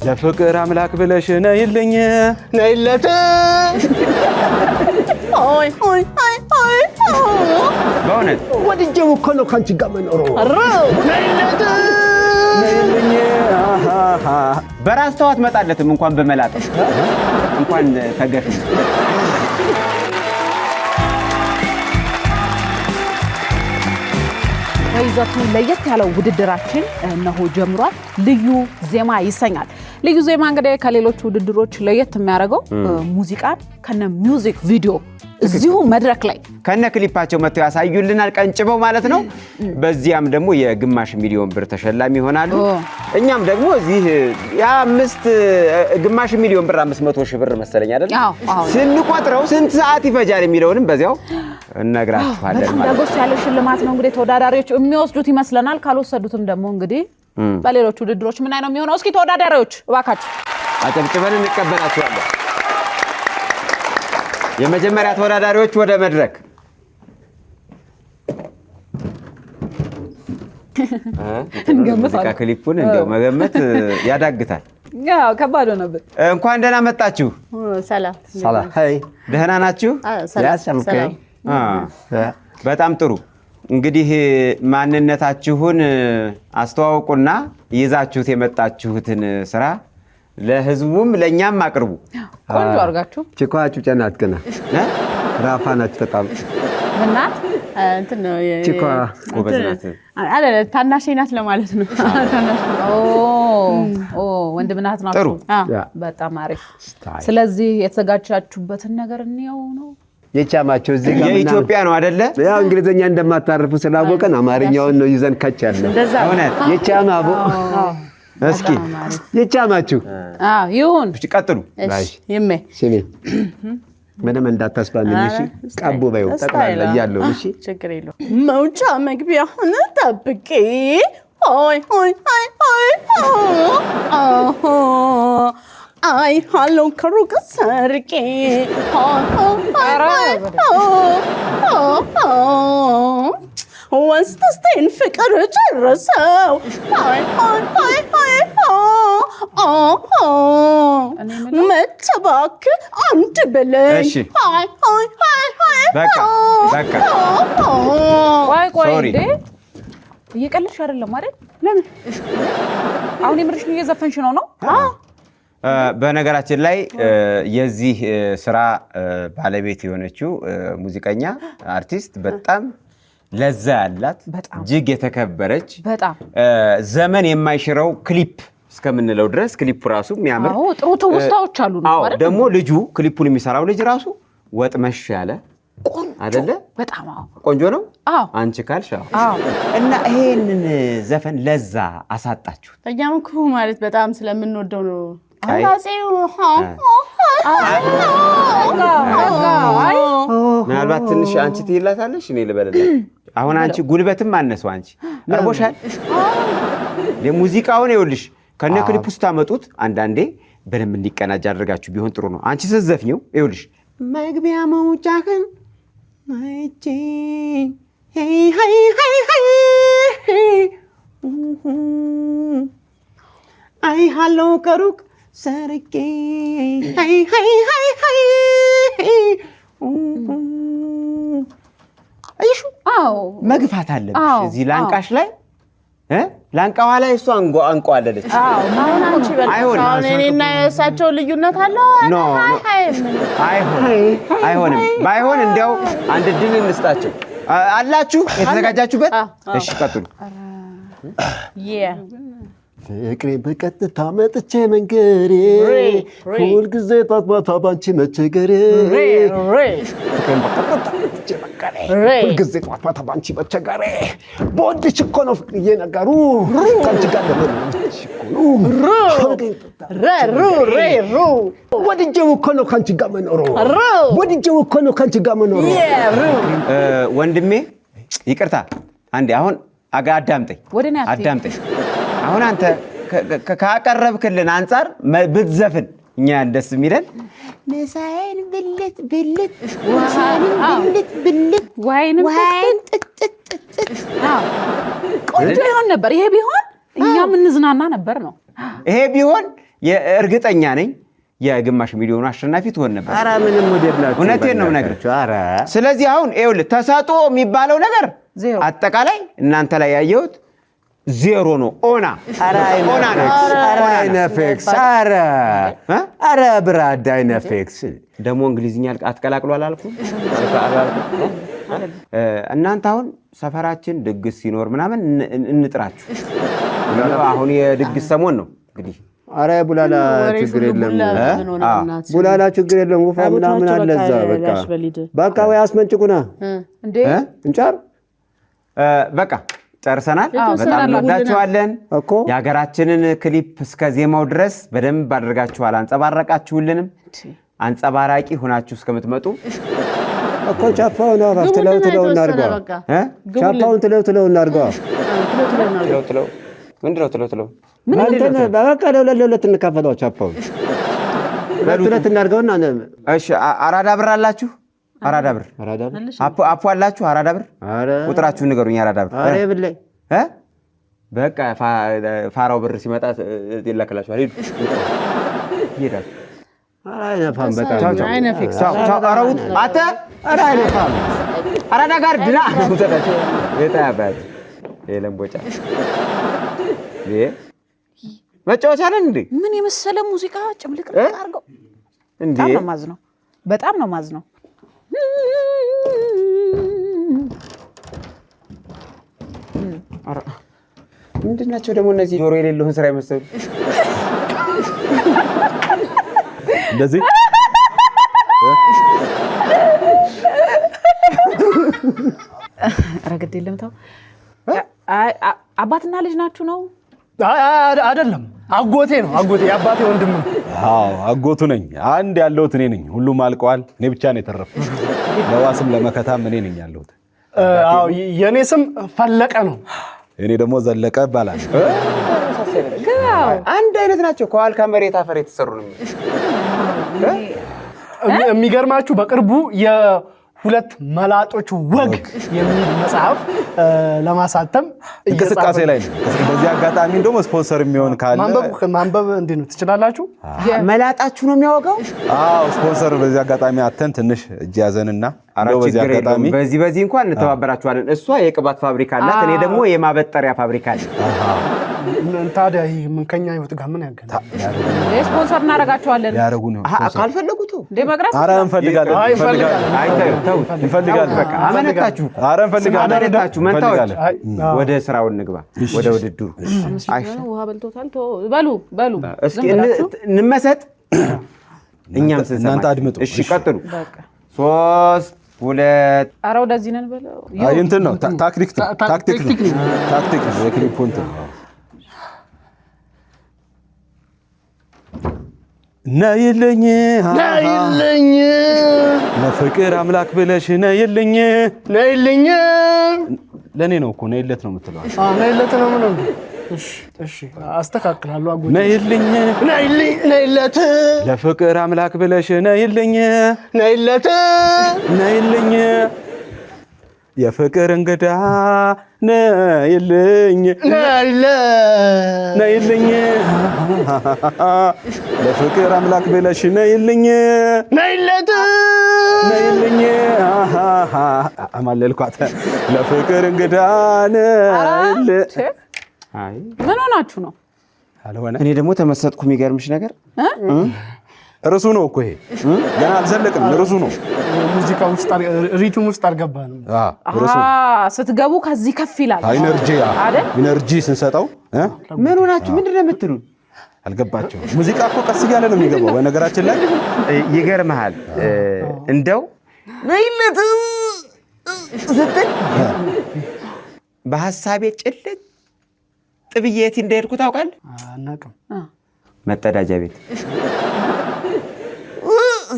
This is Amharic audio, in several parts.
ለፍቅር አምላክ ብለሽ ነይልኝ ነይለት አይ አይ አይ አይ በእውነት ወድጄው እኮ ነው ካንቺ ጋር መኖሩ ነይለት ነይልኝ በራስ ተዋት መጣለትም እንኳን በመላጥ እንኳን ተገፍ ይዘቱ ለየት ያለው ውድድራችን እነሆ ጀምሯል። ልዩ ዜማ ይሰኛል። ልዩ ዜማ እንግዲህ ከሌሎች ውድድሮች ለየት የሚያደርገው ሙዚቃን ከነ ሚውዚክ ቪዲዮ እዚሁ መድረክ ላይ ከነ ክሊፓቸው መጥተው ያሳዩልናል ቀንጭበው ማለት ነው። በዚያም ደግሞ የግማሽ ሚሊዮን ብር ተሸላሚ ይሆናሉ። እኛም ደግሞ እዚህ ግማሽ ሚሊዮን ብር 500 ሺህ ብር መሰለኝ አይደል? ስንቆጥረው ስንት ሰዓት ይፈጃል የሚለውንም በዚያው እነግራችኋለን ማለት ነው። ደጎስ ያለ ሽልማት ነው እንግዲህ ተወዳዳሪዎች የሚወስዱት ይመስለናል። ካልወሰዱትም ደግሞ እንግዲህ በሌሎች ውድድሮች ምን አይነው የሚሆነው? እስኪ ተወዳዳሪዎች እባካችሁ አጨብጭበን እንቀበላችኋለን። የመጀመሪያ ተወዳዳሪዎች ወደ መድረክ ሙዚቃ ክሊፑን እንደው መገመት ያዳግታል። ያው ከባድ ነበር። እንኳን ደህና መጣችሁ። ሰላም ሰላም ሃይ ደህና ናችሁ? ሰላም በጣም ጥሩ። እንግዲህ ማንነታችሁን አስተዋውቁና ይዛችሁት የመጣችሁትን ስራ ለህዝቡም ለኛም አቅርቡ። ቆንጆ አርጋችሁ ቺኳችሁ ጨናት ገና ራፋናችሁ ተጣም እናት እንትን ነው ቺኳ ወበዝናት አይደለ ታናሽ ናት ለማለት ነው። ወንድምናት ናችሁ። በጣም አሪፍ። ስለዚህ የተዘጋጃችሁበትን ነገር እንየው ነው። የቻማቸው እዚህ ጋር የኢትዮጵያ ነው አይደለ? ያው እንግሊዘኛ እንደማታርፉ ስላወቀን አማርኛውን ነው ይዘን ከቻለ እውነት የቻማው እስኪ የቻማችሁ ይሁን ቀጥሉ። ይሜ ሲሚ ምንም እንዳታስባምን እሺ። ቀቡ በይው ጠቅላላ እያለው እሺ። ችግር የለው። መውጫ መግቢያ ሆነ ጠብቂ ሆይ ሆይ ሆይ አይ ሃሎ ከሩቅ ሰርቄ ወንስተስቴን ፍቅር ጨረሰው መተባክ አንድ በለኝ ቆይ እንዴ እየቀለድሽ አይደለም አይደል? ለምን አሁን የምርሽ ነው እየዘፈንሽ ነው? በነገራችን ላይ የዚህ ስራ ባለቤት የሆነችው ሙዚቀኛ አርቲስት በጣም ለዛ ያላት እጅግ የተከበረች ዘመን የማይሽረው ክሊፕ እስከምንለው ድረስ ክሊፑ ራሱ የሚያምር ጥሩ ትውስታዎች አሉ ነው አይደል? ደግሞ ልጁ ክሊፑን የሚሰራው ልጅ ራሱ ወጥመሽ ያለ አይደለ? በጣም ቆንጆ ነው። አንቺ ካልሽ እና ይሄንን ዘፈን ለዛ አሳጣችሁት። እኛም እኮ ማለት በጣም ስለምንወደው ነው። ምናልባት ትንሽ አንቺ ትይላታለሽ እኔ ልበልላት። አሁን አንቺ ጉልበትም አነሰው አንቺ ቀርቦሻል። ለሙዚቃውን ይኸውልሽ ከነ ክሊፑ ስታመጡት አንዳንዴ በደንብ እንዲቀናጅ አድርጋችሁ ቢሆን ጥሩ ነው። አንቺ ስትዘፍኚው ይኸውልሽ መግቢያ መውጫህን አይቼ ሄይ ሄይ ሄይ አይ ሃሎ ከሩቅ ሰርቄ ሄይ ሄይ ሄይ አይሹ መግፋት አለብሽ እዚህ ላንቃሽ ላይ ላንቃዋ ላይ እሷ አንቆ አለለች። አሁን እኔና የእሳቸው ልዩነት አለ? አይሆንም። ባይሆን እንዲያው አንድ ድል እንስጣቸው። አላችሁ የተዘጋጃችሁበት? እሺ ቀጥሉ። ፍቅሬ በቀጥታ መጥቼ መንገሬ ሁልጊዜ ጧት ማታ ባንቺ መቸገሬ ፍቅሬን በቀጥታ መጥቼ መንገሬ ሁልጊዜ ጧት ማታ ባንቺ መቸገሬ በወድሽ እኮ ነው ፍቅርዬ ነገሩ ካንቺ ጋር ለመኖርሽ እኮ ነው ወድጄው እኮ ነው ካንቺ ጋር መኖሩ ወድጄው እኮ ነው ካንቺ ጋር መኖሩ። ወንድሜ ይቅርታ አንዴ አሁን አዳምጠኝ። አሁን አንተ ካቀረብክልን አንፃር ብትዘፍን እኛ ደስ የሚለን ነሳይን ብልት ብልት ዋይን ቆንጆ ይሆን ነበር። ይሄ ቢሆን እኛም እንዝናና ነበር ነው። ይሄ ቢሆን እርግጠኛ ነኝ የግማሽ ሚሊዮኑ አሸናፊ ትሆን ነበር። ኧረ ምንም ሞዴል ናችሁ። እውነቴን ነው ነገር። ኧረ ስለዚህ አሁን ይኸውልህ ተሰጥኦ የሚባለው ነገር አጠቃላይ እናንተ ላይ ያየሁት ዜሮ ነው። ኦና አይነፌክስ ኧረ ብራድ አይነፌክስ ደግሞ እንግሊዝኛ አትቀላቅሎ አላልኩም። እናንተ አሁን ሰፈራችን ድግስ ሲኖር ምናምን እንጥራችሁ። አሁን የድግስ ሰሞን ነው እንግዲህ። ኧረ ቡላላ ችግር የለም፣ ቡላላ ችግር የለም። ውፋ ምናምን አለ እዛ። በቃ ወይ አስመንጭቁና እንጫር። በቃ ጨርሰናል። በጣም እንወዳችኋለን። የሀገራችንን ክሊፕ እስከ ዜማው ድረስ በደንብ አድርጋችኋል። አንጸባረቃችሁልንም። አንጸባራቂ ሆናችሁ እስከምትመጡ እኮ ቻፓውን አፋፍ ትለው እናድርገዋ። ቻፓውን ትለው እናድርገዋ። ምንድነው ትለው? በቃ ለሁለት እንካፈለው። ቻፓውን ሁለት እናድርገውና እሺ። አራዳ ብር አላችሁ? አራዳ ብር አፖ አላችሁ? አራዳ ብር ቁጥራችሁን ንገሩኝ። አራዳ ብር አሬ ብለኝ በቃ ፋራው ብር ሲመጣ ይላክላችኋል። ሂዱ ይሄዳል። አይነፋም በጣም አይነፊክስ አራውት አተ አይነፋም። አራዳ ጋር ድና ወጣች የታያባት የለምቦጫ መጫወቻ ነን እንዴ? ምን የመሰለ ሙዚቃ ጭምልቅ አድርገው እንዴ! በጣም ነው ማዝነው። ምንድን ናቸው ደግሞ እነዚህ ጆሮ የሌለውን ስራ የመሰሉ እንደዚህ ረግድ የለም ተው። አባትና ልጅ ናችሁ ነው? አይደለም፣ አጎቴ ነው። አጎቴ የአባቴ ወንድም ነው። አዎ አጎቱ ነኝ። አንድ ያለሁት እኔ ነኝ። ሁሉም አልቀዋል። እኔ ብቻ ነው የተረፍኩት። ለዋስም ለመከታም እኔ ነኝ ያለሁት። አዎ የኔ ስም ፈለቀ ነው። እኔ ደግሞ ዘለቀ ይባላል። አንድ አይነት ናቸው። ከዋልካ መሬት አፈር የተሰሩ ነው። የሚገርማችሁ በቅርቡ ሁለት መላጦች ወግ የሚል መጽሐፍ ለማሳተም እንቅስቃሴ ላይ ነው። በዚህ አጋጣሚ እንደውም ስፖንሰር የሚሆን ካለ ማንበብ እንዴት ነው ትችላላችሁ? መላጣችሁ ነው የሚያወጋው? አዎ ስፖንሰር በዚህ አጋጣሚ አተን ትንሽ እጅ ያዘንና እንደው በዚህ አጋጣሚ በዚህ እንኳን እንተባበራችኋለን። እሷ የቅባት ፋብሪካ አላት፣ እኔ ደግሞ የማበጠሪያ ፋብሪካ አለኝ። ታዲያ ይሄ ምን ከኛ ህይወት ጋር ምን ያገናኛል? ስፖንሰር እናደርጋችኋለን። ያረጉ ነው ካልፈለጉት እንደ መቅረት ኧረ እንፈልጋለን። በቃ አመነታችሁ። ኧረ እንፈልጋለን። አመነታችሁ። መንታዎች ወደ ስራው እንግባ፣ ወደ ውድድሩ። ውሃ በልቶታል። በሉ እስኪ እንመሰጥ። እኛም እናንተ አድምጡ። እሺ ቀጥሉ። 3 2 ኧረ ወደዚህ ነን በለው። እንትን ነው ታክቲክ ነው የክሊፑ እንትን ነይልኝ ለፍቅር አምላክ ብለሽ ነይልኝ ለኔ ነው እኮ ነይለት ነው የምትለው። ነይለት ነው ምን ነው? እሺ አስተካክላለሁ። አጎቴ ነይለት ለፍቅር አምላክ ብለሽ ነይልኝ የፍቅር እንግዳ ነይልኝ ለፍቅር አምላክ ብለሽ ነይልኝ አማለልኳት። ለፍቅር እንግዳ ነይልኝ። ምን ሆናችሁ ነው? አልሆነ። እኔ ደግሞ ተመሰጥኩ። የሚገርምሽ ነገር ርሱ ነው እኮ ይሄ ገና አልዘለቅም። ርሱ ነው ሙዚቃ ውስጥ ሪትም ውስጥ አልገባንም። ስትገቡ ከዚህ ከፍ ይላል ኢነርጂ ስንሰጠው። ምን ሆናችሁ? ምንድን ነው የምትሉን? አልገባቸው። ሙዚቃ እኮ ቀስ እያለ ነው የሚገባው። በነገራችን ላይ ይገርምሃል። እንደው ነይለት ስትል በሀሳቤ ጭልጥ ብዬ የት እንደሄድኩ ታውቃለህ? አናውቅም። መጸዳጃ ቤት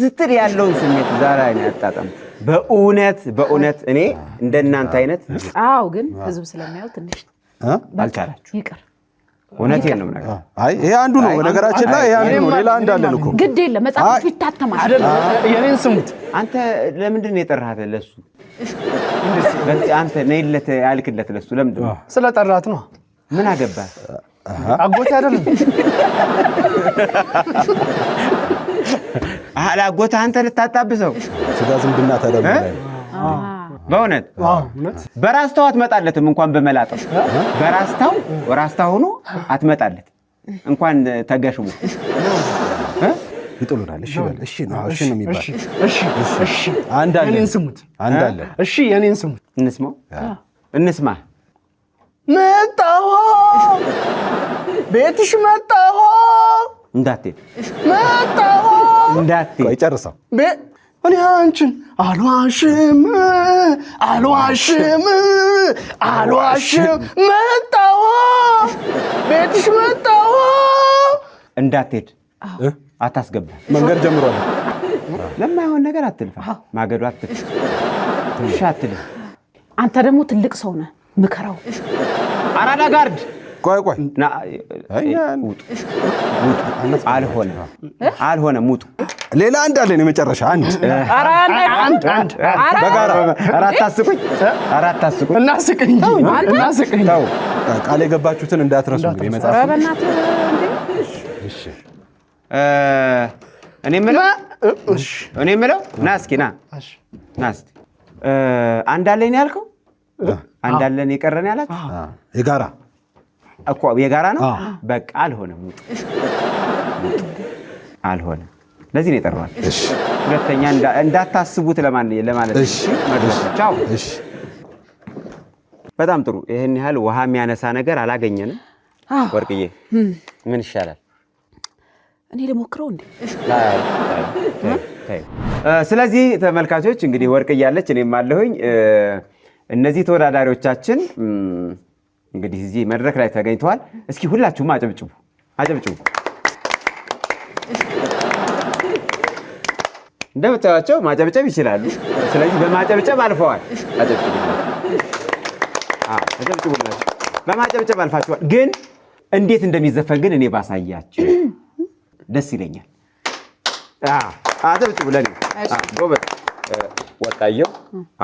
ስትል ያለውን ስሜት ዛሬ ነው ያጣጣም። በእውነት እኔ እንደናንተ አይነት አዎ፣ ግን ህዝብ ስለሚያው ትንሽ አልቻላችሁ። ይቅር። እውነቴን ነው ነገር። አይ ይሄ አንዱ ነው። በነገራችን ላይ ይሄ አንዱ ነው። ሌላ እንዳለን እኮ ግድ የለም። መጽሐፉ ይታተማል አይደል? የኔን ስሙት። አንተ ለምንድን ነው የጠራሃት ለሱ? አንተ ነይለት ያልክለት ለሱ ለምንድን ነው? ስለጠራት ነው። ምን አገባህ? አጎቴ አይደለም። አጎቴ አንተ ልታጣብሰው ስጋ ዝምድና ተደምሮ በእውነት በራስታው አትመጣለትም። እንኳን በመላጠው በራስታው ራስታ ሆኖ አትመጣለት እንኳን ተገሽሙ ይጥሉናል። እሺ በል እሺ ነው እሺ ነው የሚባል። እሺ አንድ አለ የኔን ስሙት። አንድ አለ እሺ የኔን ስሙት። እንስማ። መጣሁ ቤትሽ መጣሁ እንዳትሄድ ቆይ ጨርሰው። እኔ አንቺን አልዋሽም መጣሁ ቤትሽ መጣሁ እንዳትሄድ አታስገባ። መንገድ ጀምሯል። ለማይሆን ነገር አትልፋ። ማገዶ አትልፋ። ትንሽ አትልፍ። አንተ ደግሞ ትልቅ ሰው ነህ፣ ምከረው። አራዳ ጋርድ ቆይ ውጡ። አልሆነም ውጡ። ሌላ አንድ አለን የመጨረሻ አንድ በጋራ አታስቁኝ። እናስቅኝ። ተው ቃል የገባችሁትን እንዳትረሱ። እንግዲህ መጽሐፍ እኔ የምለው ና እስኪ ና እስኪ አንድ አለን ያልከው አንድ አለን የቀረን ያላችሁ የጋራ እኮ የጋራ ነው። በቃ አልሆነም ውጡ። አልሆነም። ለዚህ ነው የጠራኋችሁ። እሺ ሁለተኛ እንዳታስቡት ለማለት እሺ። ቻው። እሺ በጣም ጥሩ። ይሄን ያህል ውሃ የሚያነሳ ነገር አላገኘንም። ወርቅዬ ምን ይሻላል? እኔ ልሞክረው እንዴ? ስለዚህ ተመልካቾች እንግዲህ ወርቅዬ አለች፣ እኔም አለሁኝ። እነዚህ ተወዳዳሪዎቻችን እንግዲህ እዚህ መድረክ ላይ ተገኝተዋል። እስኪ ሁላችሁም አጨብጭቡ። እንደምታዩቸው ማጨብጨብ ይችላሉ። ስለዚህ በማጨብጨብ አልፈዋል። አጨብጭቡላችሁ። በማጨብጨብ አልፋችኋል። ግን እንዴት እንደሚዘፈን ግን እኔ ባሳያችሁ ደስ ይለኛል። አጨብጭቡ ለኔ። ጎበዝ ወጣየው።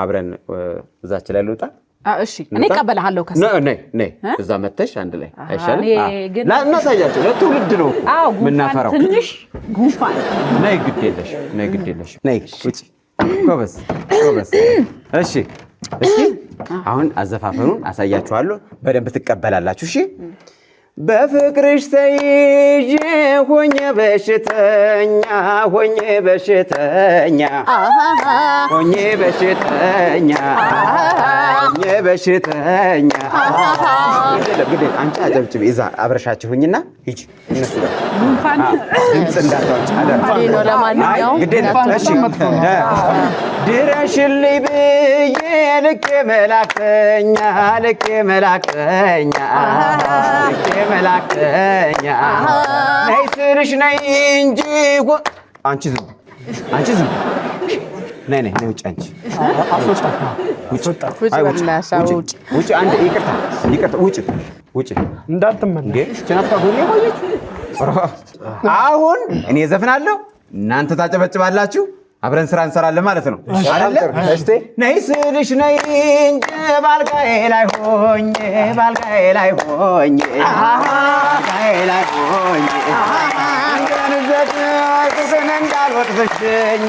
አብረን እዛች ላይ ልውጣ። እሺ እኔ እቀበልሃለሁ። ነይ እዛ መተሽ አንድ ላይ አይሻልም? እናሳያቸው። ለትውልድ ነው የምናፈራው። ትንሽ ጉንፋን። ነይ ግድ የለሽ ነይ ውጪ። ጎበዝ። እሺ እስኪ አሁን አዘፋፈኑን አሳያችኋለሁ። በደንብ ትቀበላላችሁ። እሺ በፍቅርሽ ተይዤ ሆኜ በሽተኛ ግዴ አንቺ አጨብጭቢ። እዛ አብረሻችሁኝና ሂጂ። እነሱ ጉንፋን ድምፅ እንዳታወጪ አደራ። ለማንኛውም ድረሽልኝ ብዬ ልኬ መላክተኛ ነይ ስልሽ ነይ እንጂ አንቺ ዝም ነይ ውጭ። አንቺ ውጭ። አንዴ ይቅርታ ውጭ እንዳትመለስ። አሁን እኔ ዘፍናለሁ፣ እናንተ ታጨበጭባላችሁ። አብረን ስራ እንሰራለን ማለት ነው አይደለ? እስቲ ነይ ስልሽ ነይ እንጂ ባልጋዬ ላይ ሆኜ እንዳልወጥፍሽኝ